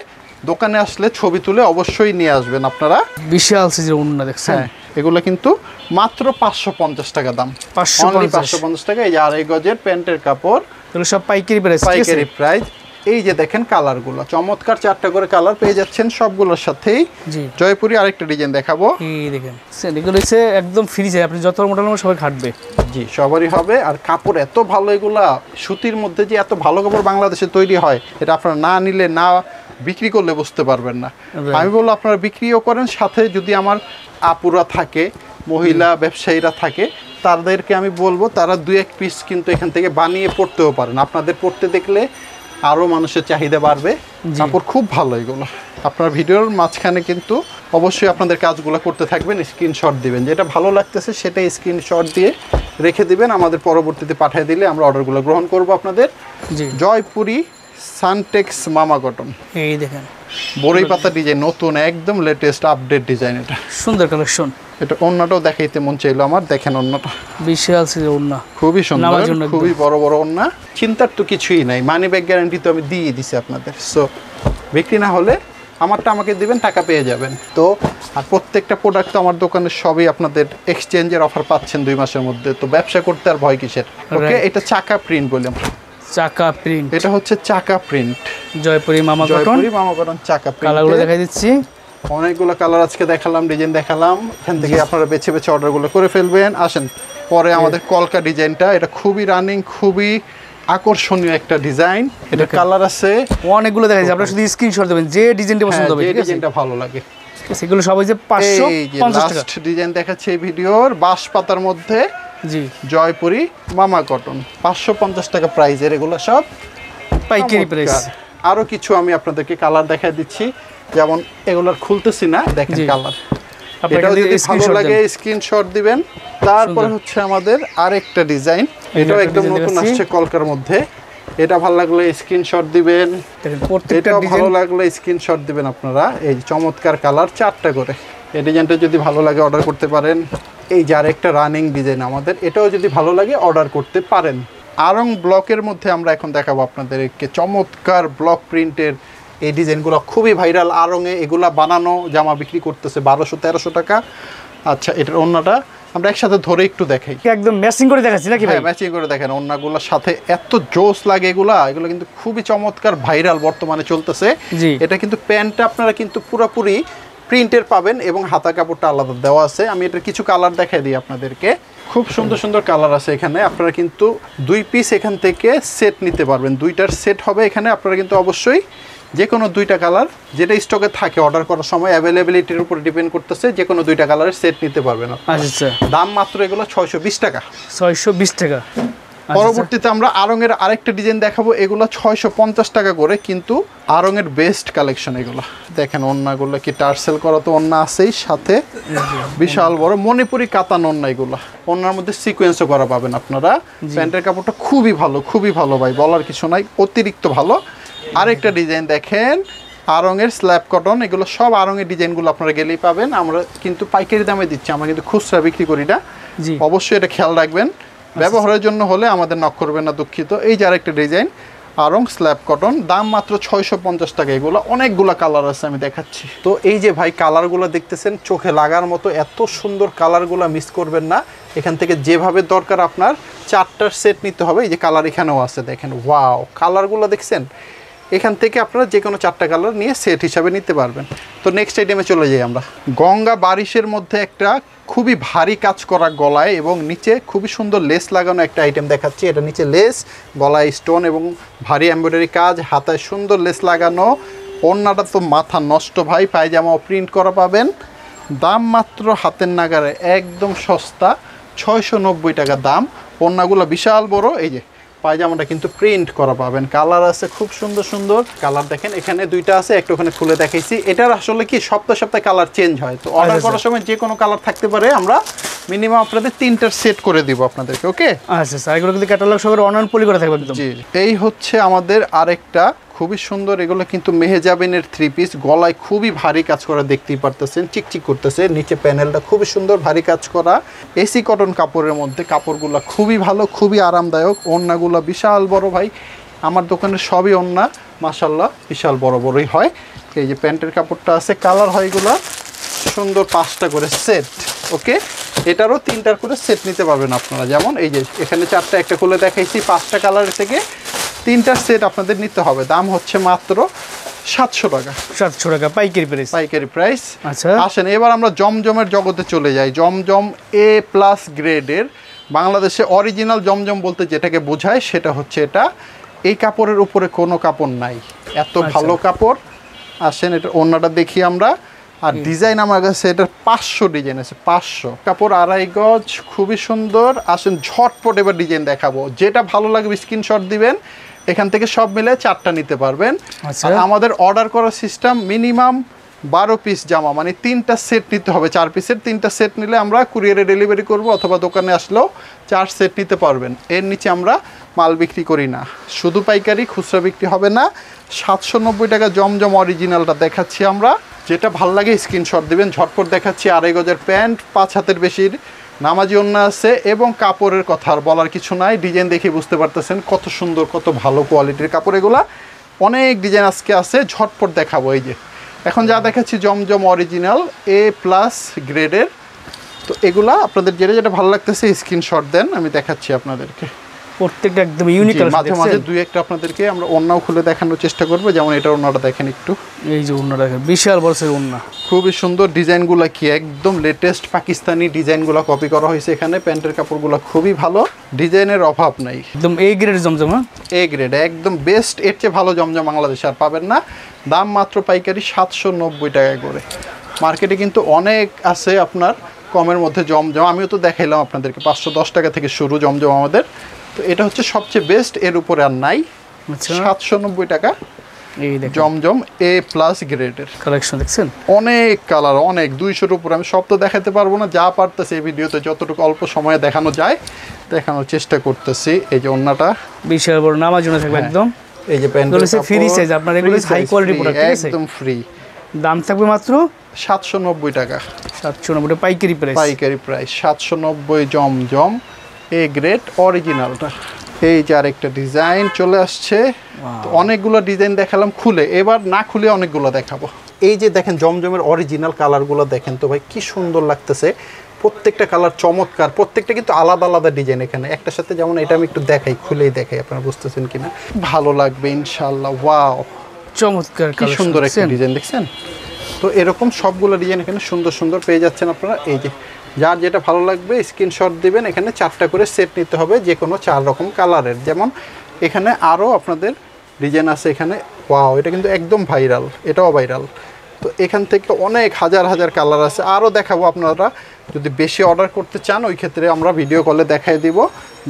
দোকানে আসলে ছবি তুলে অবশ্যই নিয়ে আসবেন আপনারা। বিশাল সাইজের ওন্না দেখছেন। হ্যাঁ, এগুলো কিন্তু মাত্র 550 টাকা দাম, 550 টাকা। এই যে 2.5 গজের প্যান্টের কাপড়, এগুলো সব পাইকারি প্রাইস। পাইকারি প্রাইস। এই যে দেখেন কালারগুলো চমৎকার, 4টা করে কালার পেয়ে যাচ্ছেন সবগুলোর সাথেই। জি, জয়পুরি আরেকটা ডিজাইন দেখাবো। এই দেখেন, এগুলো হচ্ছে একদম ফ্রি চাই, আপনি যত মোটা নাম সবাই খাটবে। জি, সবারই হবে। আর কাপড় এত ভালো, এগুলা সুতির মধ্যে যে এত ভালো কাপড় বাংলাদেশে তৈরি হয়, এটা আপনারা না নিলে, না বিক্রি করলে বুঝতে পারবেন না। আমি বলবো আপনারা বিক্রিও করেন, সাথে যদি আমার আপুরা থাকে, মহিলা ব্যবসায়ীরা থাকে, তাদেরকে আমি বলবো তারা 2-1 পিস কিন্তু এখান থেকে বানিয়ে পড়তেও পারেন। আপনাদের পড়তে দেখলে আরও মানুষের চাহিদা বাড়বে। কাপড় খুব ভালো এগুলো। আপনার ভিডিওর মাঝখানে কিন্তু অবশ্যই আপনাদের কাজগুলো করতে থাকবেন, স্ক্রিনশট দিবেন, যেটা ভালো লাগতেছে সেটাই স্ক্রিনশট দিয়ে রেখে দিবেন। আমাদের পরবর্তীতে পাঠিয়ে দিলে আমরা অর্ডারগুলো গ্রহণ করব আপনাদের। জয়পুরি সানটেক্স মামা কটন, এই দেখেন বড়ই পাতা ডিজাইন, নতুন একদম লেটেস্ট আপডেট ডিজাইন। এটা সুন্দর কালেকশন। এটা ওন্নাটাও দেখাইতে মন চাইলো আমার, দেখেন ওন্নাটা বিশাল সাইজের ওন্না, খুবই সুন্দর, খুবই বড় বড় ওন্না। চিন্তার তো কিছুই নাই, মানি ব্যাক গ্যারান্টি তো আমি দিয়ে দিছি আপনাদের। সো বিক্রি না হলে আমারটা আমাকে দিবেন, টাকা পেয়ে যাবেন। তো আর প্রত্যেকটা প্রোডাক্ট তো আমার দোকানে সবই আপনাদের এক্সচেঞ্জের অফার পাচ্ছেন 2 মাসের মধ্যে। তো ব্যবসা করতে আর ভয় কিসের। ওকে, এটা চাকা প্রিন্ট বলি আমরা, চাকা প্রিন্ট। এটা হচ্ছে চাকা প্রিন্ট, জয়পুরি মামা কটন। জয়পুরি মামা কটন চাকা প্রিন্ট। কালারগুলো দেখাই দিচ্ছি, অনেকগুলো কালার আজকে দেখালাম, ডিজাইন দেখালাম। এখান থেকে আপনারা বেছে বেছে অর্ডারগুলো করে ফেলবেন। আসেন পরে আমাদের কলকা ডিজাইনটা, এটা খুবই রানিং, খুবই আকর্ষণীয় একটা ডিজাইন। এটা কালার আছে অনেকগুলো দেখা যায়, আপনারা শুধু স্ক্রিনশট দেবেন যে ডিজাইনটা পছন্দ হবে, ঠিক আছে, ডিজাইনটা ভালো লাগে। সেগুলো সবাই যে 550 টাকা। লাস্ট ডিজাইন দেখাচ্ছে এই ভিডিওর, বাঁশ পাতার মধ্যে। জি, জয়পুরি মামা কটন 550 টাকা প্রাইসের, এগুলো সব পাইকারি প্রাইস। আরো কিছু আমি আপনাদেরকে কালার দেখাই দিচ্ছি, যেমন এগুলোর খুলতেছি না, দেখেন কালার। এটাও যদি ভালো লাগে স্ক্রিনশট দিবেন। তারপরে হচ্ছে আমাদের আরেকটা ডিজাইন, এটাও একদম নতুন আসছে কলকার মধ্যে। এটা ভালো লাগলে স্ক্রিনশট দিবেন, এটাও ভালো লাগলে স্ক্রিনশট দিবেন আপনারা। এই চমৎকার কালার, 4টা করে। এই ডিজাইনটা যদি ভালো লাগে অর্ডার করতে পারেন। এই যে আরেকটা রানিং ডিজাইন আমাদের, এটাও যদি ভালো লাগে অর্ডার করতে পারেন। আরং ব্লকের মধ্যে আমরা এখন দেখাবো আপনাদেরকে চমৎকার ব্লক প্রিন্টের এই ডিজাইনগুলো, খুবই ভাইরাল। আরঙে এগুলা বানানো জামা বিক্রি করতেছে 1200-1300 টাকা। আচ্ছা, এটার ওন্নাটা আমরা একসাথে ধরে একটু দেখাই, একদম ম্যাচিং করে দেখাচ্ছি নাকি ভাই? ম্যাচিং করে দেখেন ওন্নাগুলোর সাথে, এত জোস লাগে এগুলো কিন্তু খুবই চমৎকার, ভাইরাল বর্তমানে চলতেছে। এটা কিন্তু প্যান্টটা আপনারা কিন্তু পুরোপুরি প্রিন্টের পাবেন এবং হাতা কাপড়টা আলাদা দেওয়া আছে। আমি এটার কিছু কালার দেখাই দিই আপনাদেরকে, খুব সুন্দর সুন্দর কালার আছে এখানে। আপনারা কিন্তু 2 পিস এখান থেকে সেট নিতে পারবেন, 2টার সেট হবে এখানে। আপনারা কিন্তু অবশ্যই যে কোনো 2টা কালার যেটা স্টকে থাকে অর্ডার করার সময় অ্যাভেলেবিলিটির উপর ডিপেন্ড করতেছে, যে কোনো 2টা কালারের সেট নিতে পারবেন। আচ্ছা, দাম মাত্র এগুলো 620 টাকা। 620 টাকা। পরবর্তীতে আমরা আরঙের আরেকটা ডিজাইন দেখাবো, এগুলো 650 টাকা করে, কিন্তু আরঙের বেস্ট কালেকশন এগুলো। দেখেন ওন্নাগুলো কি টার্সেল করা, তো ওন্না আছেই সাথে, বিশাল বড় মণিপুরি কাতান ওন্না। এগুলো ওন্নার মধ্যে সিকোয়েন্সও করা পাবেন আপনারা। প্যান্টের কাপড়টা খুবই ভালো, খুবই ভালো ভাই, বলার কিছু নাই, অতিরিক্ত ভালো। আরেকটা ডিজাইন দেখেন, আরঙের স্ল্যাব কটন। এগুলো সব আরঙের ডিজাইনগুলো আপনারা গেলেই পাবেন। আমরা কিন্তু পাইকারি দামে দিচ্ছি, আমরা কিন্তু খুচরা বিক্রি করি না, অবশ্যই এটা খেয়াল রাখবেন। ব্যবহারের জন্য হলে আমাদের নক করবেন না, দুঃখিত। এই যে আরেকটা ডিজাইন, আরং স্ল্যাব কটন, দাম মাত্র 650 টাকা। এগুলো অনেকগুলো কালার আছে, আমি দেখাচ্ছি। তো এই যে ভাই কালারগুলো দেখতেছেন, চোখে লাগার মতো এত সুন্দর কালারগুলো মিস করবেন না। এখান থেকে যেভাবে দরকার আপনার 4টার সেট নিতে হবে। এই যে কালার এখানেও আছে, দেখেন ওয়াও, কালারগুলো দেখছেন। এখান থেকে আপনারা যে কোনো 4টা কালার নিয়ে সেট হিসাবে নিতে পারবেন। তো নেক্সট আইটেমে চলে যাই আমরা। গঙ্গা বারিশের মধ্যে একটা খুবই ভারী কাজ করা গলায় এবং নিচে খুবই সুন্দর লেস লাগানো একটা আইটেম দেখাচ্ছি। এটা নিচে লেস, গলায় স্টোন এবং ভারী এমব্রয়ডারি কাজ, হাতায় সুন্দর লেস লাগানো। ওড়নাটা তো মাথা নষ্ট ভাই, পায়জামাও প্রিন্ট করা পাবেন। দাম মাত্র হাতের নাগারে, একদম সস্তা, 690 টাকা দাম। ওড়নাগুলো বিশাল বড়। এই যে পায়জামাটা কিন্তু প্রিন্ট করা পাবেন। কালার আছে খুব সুন্দর সুন্দর কালার, দেখেন এখানে 2টা আছে, একটা ওখানে খুলে দেখাইছি। এটার আসলে কি সপ্তাহে সপ্তাহে কালার চেঞ্জ হয়, তো অর্ডার করার সময় যে কোনো কালার থাকতে পারে। আমরা মিনিমাম আপনাদের 3টার সেট করে দিব আপনাদেরকে, ওকে? আচ্ছা স্যার, এগুলো কিন্তু ক্যাটালগ সহকারে অনলাইন পলি করা থাকবে একদম। জি, এই হচ্ছে আমাদের আরেকটা খুবই সুন্দর। এগুলো কিন্তু মেহেজাবিনের 3 পিস, গলায় খুবই ভারী কাজ করা, দেখতেই পারতেছেন চিকচিক করতেছে। নিচে প্যানেলটা খুবই সুন্দর ভারী কাজ করা, এসি কটন কাপড়ের মধ্যে। কাপড়গুলো খুবই ভালো, খুবই আরামদায়ক। ওড়নাগুলো বিশাল বড় ভাই, আমার দোকানের সবই ওড়না মাশাআল্লাহ বিশাল বড় বড়ই হয়। এই যে প্যান্টের কাপড়টা আছে, কালার হয় এগুলা সুন্দর 5টা করে সেট, ওকে? এটারও 3টার করে সেট নিতে পারবেন আপনারা। যেমন এই যে এখানে 4টা, একটা খুলে দেখাইছি। 5টা কালারের থেকে 3টার সেট আপনাদের নিতে হবে। দাম হচ্ছে মাত্র 700 টাকা। 700 টাকা পাইকারি প্রাইস। পাইকারি প্রাইস। আচ্ছা, আসেন এবার আমরা জমজমের জগতে চলে যাই। জমজম A+ গ্রেডের, বাংলাদেশে অরিজিনাল জমজম বলতে যেটাকে বোঝায় সেটা হচ্ছে এটা। এই কাপড়ের উপরে কোনো কাপড় নাই, এত ভালো কাপড়। আসেন এটা ওড়নাটা দেখি আমরা। আর ডিজাইন আমার কাছে এটার 500 ডিজাইন আছে, 500। কাপড় 2.5 গজ, খুবই সুন্দর। আসেন ঝটপট এবার ডিজাইন দেখাবো, যেটা ভালো লাগবে স্ক্রিনশট দিবেন। এখান থেকে সব মিলে 4টা নিতে পারবেন। আর আমাদের অর্ডার করার সিস্টেম মিনিমাম 12 পিস জামা, মানে 3টা সেট নিতে হবে। 4 পিসের 3টা সেট নিলে আমরা কুরিয়ারে ডেলিভারি করব, অথবা দোকানে আসলেও 4 সেট নিতে পারবেন। এর নিচে আমরা মাল বিক্রি করি না, শুধু পাইকারি, খুচরা বিক্রি হবে না। 790 টাকা জমজম অরিজিনালটা দেখাচ্ছি আমরা। যেটা ভালো লাগে স্ক্রিনশট দিবেন। ঝটপট দেখাচ্ছি। 2.5 গজের প্যান্ট, 5 হাতের বেশির নামাজি ওড়না আছে, এবং কাপড়ের কথা আর বলার কিছু নাই। ডিজাইন দেখে বুঝতে পারতেছেন কত সুন্দর, কত ভালো কোয়ালিটির কাপড় এগুলা। অনেক ডিজাইন আজকে আছে, ঝটপট দেখাবো। এই যে এখন যা দেখাচ্ছি জমজম অরিজিনাল A+ গ্রেডের। তো এগুলা আপনাদের যেটা যেটা ভালো লাগতেছে স্ক্রিনশট দেন, আমি দেখাচ্ছি আপনাদেরকে। প্রত্যেকটা একদম ইউনিক কালার। মাঝে মাঝে 2-1টা আপনাদেরকে আমরা ওড়নাও খুলে দেখানোর চেষ্টা করব। যেমন এটা ওড়নাটা দেখেন একটু, এই যে ওড়নাটা দেখেন, বিশাল বড় সাইজ ওড়না, খুবই সুন্দর। ডিজাইনগুলো কি একদম লেটেস্ট পাকিস্তানি ডিজাইনগুলো কপি করা হয়েছে এখানে। প্যান্টের কাপড়গুলো খুবই ভালো, ডিজাইনের অভাব নাই। একদম A গ্রেড জমজম। হ্যাঁ, A গ্রেড, একদম বেস্ট। এর চেয়ে ভালো জমজম বাংলাদেশে আর পাবেন না। দাম মাত্র পাইকারি 790 টাকা করে। মার্কেটে কিন্তু অনেক আছে আপনার কমের মধ্যে জমজম, আমিও তো দেখাইলাম আপনাদেরকে। 510 টাকা থেকে শুরু জমজম আমাদের। তো এটা হচ্ছে সবচেয়ে বেস্ট, এর উপরে আর নাই। 790 টাকা এই দেখেন জমজম A+ গ্রেডের কালেকশন দেখছেন, অনেক কালার, অনেক 200-র উপরে। আমি সব তো দেখাতে পারবো না, যা পারতেছি এই ভিডিওতে যতটুকু অল্প সময়ে দেখানো যায় দেখানোর চেষ্টা করতেছি। এই যে ওড়নাটা বিশাল বড় নামাজ ওড়না থাকবে একদম। এই যে প্যান্টের কাপড় ফ্রি সাইজ, আপনার এগুলো হাই কোয়ালিটি প্রোডাক্ট, ঠিক আছে? একদম ফ্রি। দাম থাকবে মাত্র 790 টাকা। 790 পাইকারি প্রাইস। পাইকারি প্রাইস 790 জমজম A গ্রেড অরিজিনালটা। এই যে আরেকটা ডিজাইন চলে আসছে। তো অনেকগুলো ডিজাইন দেখালাম খুলে, এবার না খুলে অনেকগুলো দেখাবো। এই যে দেখেন জমজমের অরিজিনাল কালারগুলো দেখেন তো ভাই, কি সুন্দর লাগতেছে। প্রত্যেকটা কালার চমৎকার, প্রত্যেকটা কিন্তু আলাদা আলাদা ডিজাইন। এখানে একটার সাথে, যেমন এটা আমি একটু দেখাই, খুলেই দেখাই, আপনারা বুঝতেছেন কিনা। ভালো লাগবে ইনশাআল্লাহ। ওয়াও, চমৎকার, কি সুন্দর একটা ডিজাইন দেখছেন তো। এরকম সবগুলো ডিজাইন এখানে সুন্দর সুন্দর পেয়ে যাচ্ছেন আপনারা। এই যে যার যেটা ভালো লাগবে স্ক্রিনশট দিবেন। এখানে 4টা করে সেট নিতে হবে, যে কোনো 4 রকম কালারের। যেমন এখানে আরও আপনাদের ডিজাইন আছে এখানে। ওয়াও, এটা কিন্তু একদম ভাইরাল, এটাও ভাইরাল। তো এখান থেকে অনেক হাজার হাজার কালার আছে, আরও দেখাবো। আপনারা যদি বেশি অর্ডার করতে চান, ওই ক্ষেত্রে আমরা ভিডিও কলে দেখাই দিব।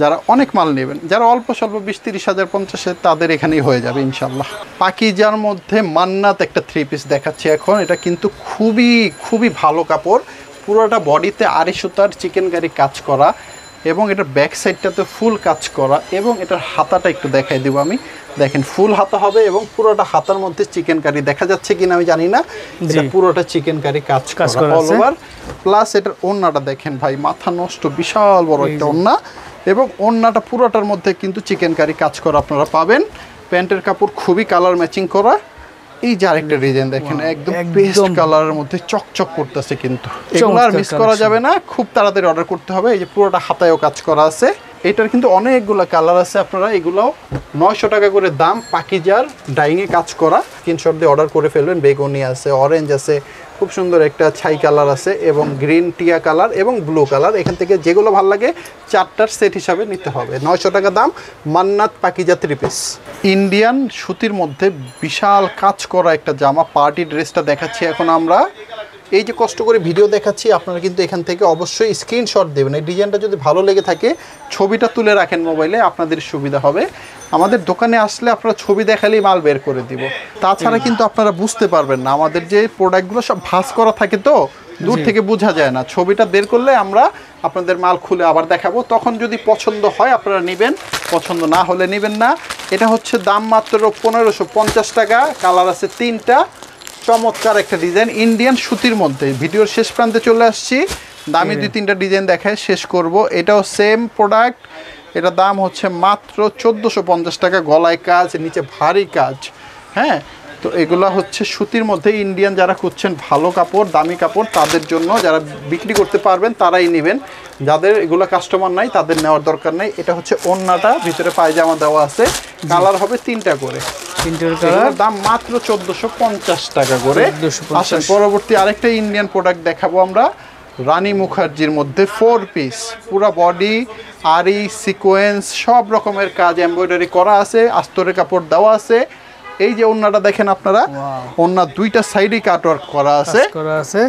যারা অনেক মাল নেবেন, যারা অল্প স্বল্প 20-30 হাজার 50, তাদের এখানেই হয়ে যাবে ইনশাল্লাহ। পাকিজার মধ্যে মান্নাত একটা 3 পিস দেখাচ্ছি এখন। এটা কিন্তু খুবই খুবই ভালো কাপড়। পুরোটা বডিতে আড়ি সুতার চিকেনকারি কাজ করা, এবং এটার ব্যাক সাইডটাতে ফুল কাজ করা, এবং এটার হাতাটা একটু দেখাই দেবো আমি। দেখেন ফুল হাতা হবে, এবং পুরোটা হাতার মধ্যে চিকেনকারি দেখা যাচ্ছে কিনা আমি জানি না। এটা পুরোটা চিকেনকারি কাজ করা অল ওভার। প্লাস এটার ওড়নাটা দেখেন ভাই, মাথা নষ্ট, বিশাল বড় একটা ওড়না, এবং ওড়নাটা পুরোটার মধ্যে কিন্তু চিকেনকারি কাজ করা আপনারা পাবেন। প্যান্টের কাপড় খুবই কালার ম্যাচিং করা। এই যে আরেকটা ডিজাইন দেখেন, একদম পেস্ট কালারের মধ্যে চকচক করতেছে, কিন্তু এগুলো আর মিস করা যাবে না, খুব তাড়াতাড়ি অর্ডার করতে হবে। এই যে পুরোটা হাতায়ও কাজ করা আছে, এটার কিন্তু অনেকগুলো কালার আছে। আপনারা এগুলাও 900 টাকা করে দাম, পাকিজার ডাইংয়ে কাজ করা। স্ক্রিনশট দিয়ে অর্ডার করে ফেলবেন। বেগুনি আছে, অরেঞ্জ আছে, খুব সুন্দর একটা ছাই কালার আছে, এবং গ্রিন টিয়া কালার এবং ব্লু কালার। এখান থেকে যেগুলো ভালো লাগে 4টার সেট হিসাবে নিতে হবে। 900 টাকা দাম, মান্নাত পাকিজা 3 পিস। ইন্ডিয়ান সুতির মধ্যে বিশাল কাজ করা একটা জামা, পার্টি ড্রেসটা দেখাচ্ছি এখন আমরা। এই যে কষ্ট করে ভিডিও দেখাচ্ছি, আপনারা কিন্তু এখান থেকে অবশ্যই স্ক্রিনশট দেবেন। এই ডিজাইনটা যদি ভালো লেগে থাকে ছবিটা তুলে রাখেন মোবাইলে, আপনাদের সুবিধা হবে। আমাদের দোকানে আসলে আপনারা ছবি দেখালেই মাল বের করে দিব। তাছাড়া কিন্তু আপনারা বুঝতে পারবেন না, আমাদের যে প্রোডাক্টগুলো সব ভাঁজ করা থাকে, তো দূর থেকে বোঝা যায় না। ছবিটা বের করলে আমরা আপনাদের মাল খুলে আবার দেখাবো, তখন যদি পছন্দ হয় আপনারা নেবেন, পছন্দ না হলে নেবেন না। এটা হচ্ছে দাম মাত্র 1550 টাকা, কালার আছে 3টা। চমৎকার একটা ডিজাইন ইন্ডিয়ান সুতির মধ্যে। ভিডিওর শেষ প্রান্তে চলে আসছি, দামি 2-3টা ডিজাইন দেখায় শেষ করব। এটাও সেম প্রোডাক্ট, এটা দাম হচ্ছে মাত্র 1450 টাকা। গলায় কাজ, নিচে ভারী কাজ। হ্যাঁ, তো এগুলা হচ্ছে সুতির মধ্যে ইন্ডিয়ান। যারা খুঁজছেন ভালো কাপড়, দামি কাপড়, তাদের জন্য, যারা বিক্রি করতে পারবেন তারাই নেবেন। যাদের এগুলো কাস্টমার নাই তাদের নেওয়ার দরকার নেই। এটা হচ্ছে ওড়নাটা, ভিতরে পায়জামা দেওয়া আছে, কালার হবে 3টা করে। দাম মাত্র 1450 টাকা করে। আসেন পরবর্তী আরেকটা ইন্ডিয়ান প্রোডাক্ট দেখাবো আমরা, রানী মুখার্জির মধ্যে 4 পিস। পুরো বডি আরি সিকোয়েন্স সব রকমের কাজ এমব্রয়ডারি করা আছে, আস্তরের কাপড় দেওয়া আছে। এই যে ওড়নাটা দেখেন আপনারা, ওড়না 2টা সাইডেই কাটওয়ার্ক করা আছে।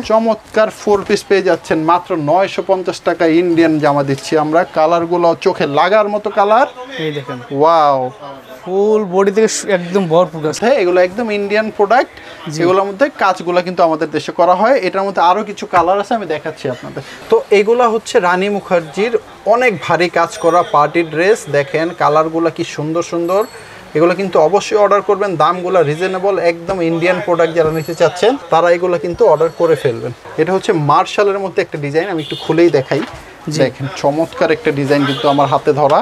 চমৎকার 4 পিস পেয়ে যাচ্ছেন মাত্র 950 টাকা। ইন্ডিয়ান জামা দিচ্ছি আমরা, কালারগুলো চোখে লাগার মতো কালার। এই দেখেন, ওয়াও, ফুল বডি থেকে একদম ভরপুর আছে। হ্যাঁ, এগুলো একদম ইন্ডিয়ান প্রোডাক্ট। এগুলোর মধ্যে কাজগুলো কিন্তু আমাদের দেশে করা হয়। এটার মধ্যে আরো কিছু কালার আছে, আমি দেখাচ্ছি আপনাদের। তো এগুলা হচ্ছে রানী মুখার্জির অনেক ভারী কাজ করা পার্টি ড্রেস। দেখেন কালারগুলো কি সুন্দর সুন্দর। এগুলো কিন্তু অবশ্যই অর্ডার করবেন, দামগুলো রিজনেবল, একদম ইন্ডিয়ান প্রোডাক্ট। যারা নিতে চাচ্ছেন তারা এগুলো কিন্তু অর্ডার করে ফেলবেন। এটা হচ্ছে মার্শালের মধ্যে একটা ডিজাইন, আমি একটু খুলেই দেখাই। দেখেন চমৎকার একটা ডিজাইন, কিন্তু আমার হাতে ধরা,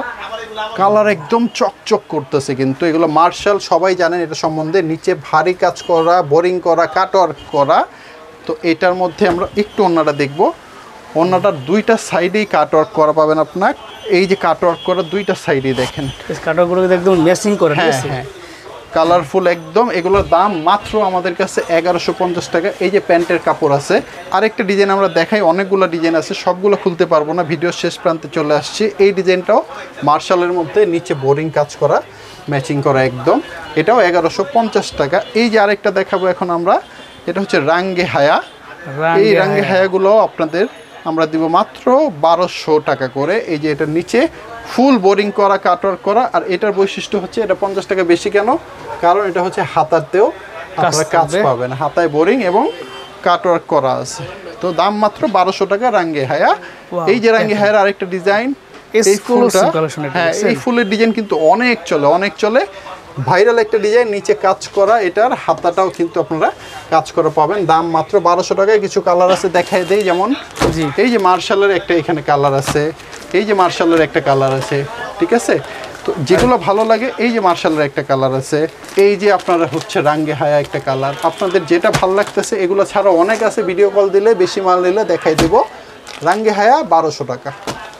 কালার একদম চকচক করতেছে। কিন্তু এগুলো মার্শাল, সবাই জানেন এটা সম্বন্ধে। নিচে ভারী কাজ করা, বোরিং করা, কাটওয়ার্ক করা। তো এটার মধ্যে আমরা একটু ওড়নাটা দেখব। ওড়নাটার 2টা সাইডেই কাটওয়ার্ক করা পাবেন আপনার। এই যে কাটওয়ার্ক করা 2টা সাইডেই দেখেন, কাটওয়ার্কগুলো একদম ম্যাচিং করে। হ্যাঁ হ্যাঁ, কালারফুল একদম। এগুলোর দাম মাত্র আমাদের কাছে 1150 টাকা। এই যে প্যান্টের কাপড় আছে। আরেকটা ডিজাইন আমরা দেখাই, অনেকগুলো ডিজাইন আছে, সবগুলো খুলতে পারবো না, ভিডিওর শেষ প্রান্তে চলে আসছি। এই ডিজাইনটাও মার্শালের মধ্যে, নিচে বোরিং কাজ করা, ম্যাচিং করা একদম। এটাও 1150 টাকা। এই যে আরেকটা দেখাবো এখন আমরা, এটা হচ্ছে রাঙ্গে হায়া। এই রাঙ্গে হায়াগুলো আপনাদের আমরা দিব মাত্র 1200 টাকা করে। এই যে এটার নিচে ফুল বোরিং করা, কাটওয়ার্ক করা। আর এটার বৈশিষ্ট্য হচ্ছে এটা 50 টাকা বেশি কেন, কারণ এটা হচ্ছে হাতাতেও আপনারা কাজ পাবেন, হাতায় বোরিং এবং কাটওয়ার্ক করা আছে। তো দাম মাত্র 1200 টাকা রাঙ্গে হায়া। এই যে রাঙ্গে হায়ার আরেকটা ডিজাইন, এই ফুলটা, হ্যাঁ এই ফুলের ডিজাইন কিন্তু অনেক চলে, অনেক চলে, ভাইরাল একটা ডিজাইন। নিচে কাজ করা, এটার হাতাটাও কিন্তু আপনারা কাজ করা পাবেন। দাম মাত্র 1200 টাকায়। কিছু কালার আছে দেখাই দেই, যেমন এই যে মার্শালের একটা এখানে কালার আছে, এই যে মার্শালের একটা কালার আছে, ঠিক আছে। তো যেগুলো ভালো লাগে, এই যে মার্শালের একটা কালার আছে, এই যে আপনারা হচ্ছে রাঙ্গে হায়া একটা কালার। আপনাদের যেটা ভালো লাগতেছে, এগুলো ছাড়া অনেক আছে, ভিডিও কল দিলে বেশি মাল নিলে দেখাই দেবো। রাঙ্গে হায়া 1200 টাকা।